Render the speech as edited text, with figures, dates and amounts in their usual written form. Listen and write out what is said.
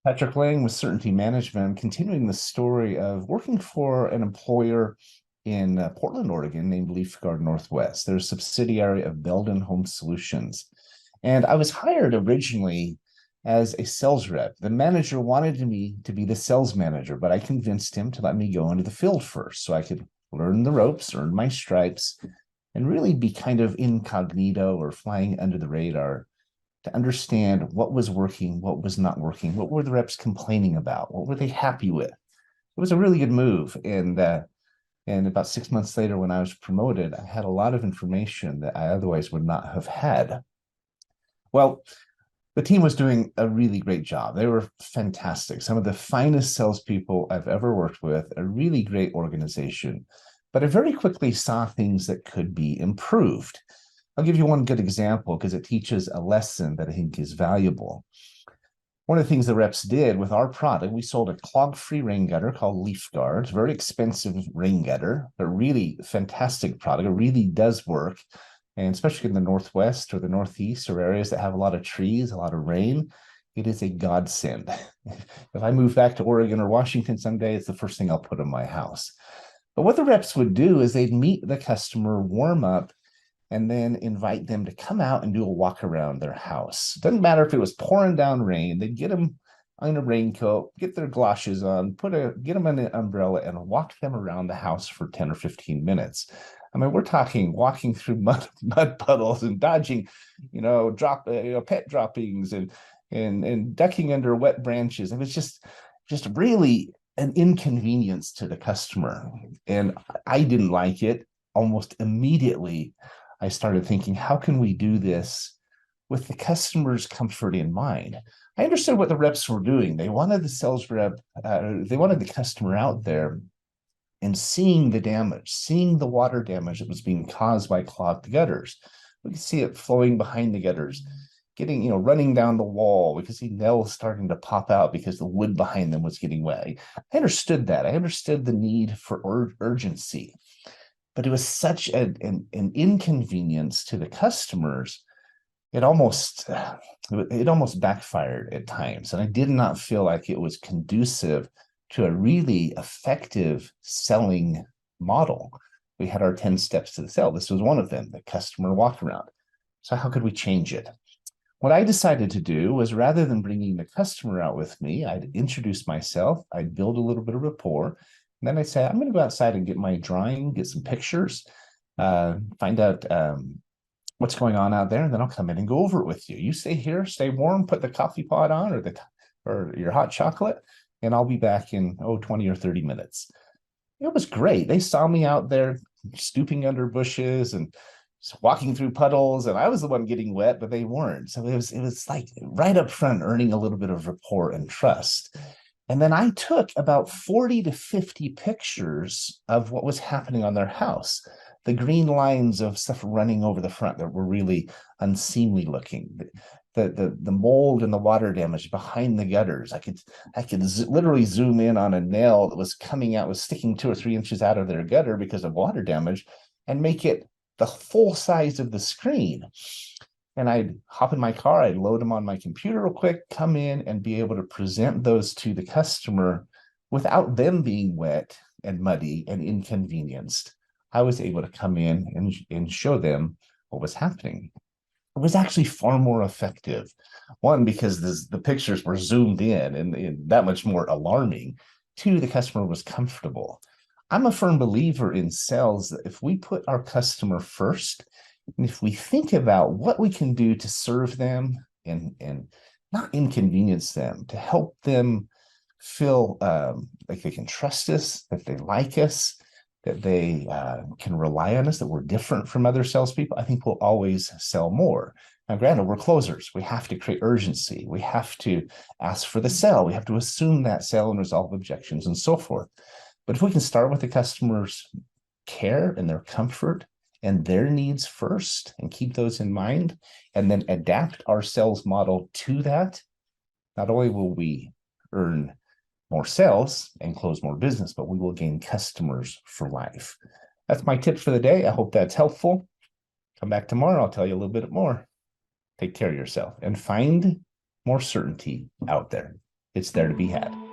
Patrick Laing with Certainty Management. I'm continuing the story of working for an employer in Portland, Oregon, named Leafguard Northwest. They're a subsidiary of Belden Home Solutions. And I was hired originally as a sales rep. The manager wanted me to be the sales manager, but I convinced him to let me go into the field first so I could learn the ropes, earn my stripes, and really be kind of incognito or flying under the radar to understand what was working, what was not working, what were the reps complaining about, what were they happy with. It was a really good move. And about 6 months later, when I was promoted, I had a lot of information that I otherwise would not have had. Well, the team was doing a really great job. They were fantastic. Some of the finest salespeople I've ever worked with, a really great organization. But I very quickly saw things that could be improved. I'll give you one good example because it teaches a lesson that I think is valuable. One of the things the reps did with our product, we sold a clog-free rain gutter called Leafguard. It's a very expensive rain gutter, but really fantastic product. It really does work. And especially in the Northwest or the Northeast or areas that have a lot of trees, a lot of rain, it is a godsend. If I move back to Oregon or Washington someday, it's the first thing I'll put in my house. But what the reps would do is they'd meet the customer, warm up, and then invite them to come out and do a walk around their house. Doesn't matter if it was pouring down rain, they'd get them in a raincoat, get their galoshes on, get them in an umbrella and walk them around the house for 10 or 15 minutes. I mean, we're talking walking through mud puddles and dodging, pet droppings and ducking under wet branches. And it's just really an inconvenience to the customer. And I didn't like it. Almost immediately, I started thinking, how can we do this with the customer's comfort in mind? I understood what the reps were doing. They wanted the sales rep, they wanted the customer out there and seeing the damage, seeing the water damage that was being caused by clogged gutters. We could see it flowing behind the gutters, running down the wall. We could see nails starting to pop out because the wood behind them was getting wet. I understood that. I understood the need for urgency. But it was such an inconvenience to the customers. It almost backfired at times. And I did not feel like it was conducive to a really effective selling model. We had our 10 steps to the sale. This was one of them, the customer walk around. So how could we change it? What I decided to do was rather than bringing the customer out with me, I'd introduce myself, I'd build a little bit of rapport. And then I say, I'm going to go outside and get my drawing, get some pictures, find out what's going on out there, and then I'll come in and go over it with you. You stay here, stay warm, put the coffee pot on or your hot chocolate, and I'll be back in 20 or 30 minutes. It was great. They saw me out there stooping under bushes and walking through puddles, and I was the one getting wet, but they weren't. So it was like right up front, earning a little bit of rapport and trust. And then I took about 40 to 50 pictures of what was happening on their house. The green lines of stuff running over the front that were really unseemly looking. The mold and the water damage behind the gutters. I could literally zoom in on a nail that was coming out, was sticking 2 or 3 inches out of their gutter because of water damage, and make it the full size of the screen. And I'd hop in my car, I'd load them on my computer real quick, come in and be able to present those to the customer without them being wet and muddy and inconvenienced. I was able to come in and show them what was happening. It was actually far more effective. One, because the pictures were zoomed in and that much more alarming. Two, the customer was comfortable. I'm a firm believer in sales that if we put our customer first, and if we think about what we can do to serve them and not inconvenience them, to help them feel like they can trust us, that they like us, that they can rely on us, that we're different from other salespeople, I think we'll always sell more. Now, granted, we're closers. We have to create urgency. We have to ask for the sale. We have to assume that sale and resolve objections and so forth. But if we can start with the customer's care and their comfort and their needs first and keep those in mind, and then adapt our sales model to that, not only will we earn more sales and close more business, but we will gain customers for life. That's my tip for the day. I hope that's helpful. Come back tomorrow. I'll tell you a little bit more. Take care of yourself and find more certainty out there. it's there to be had.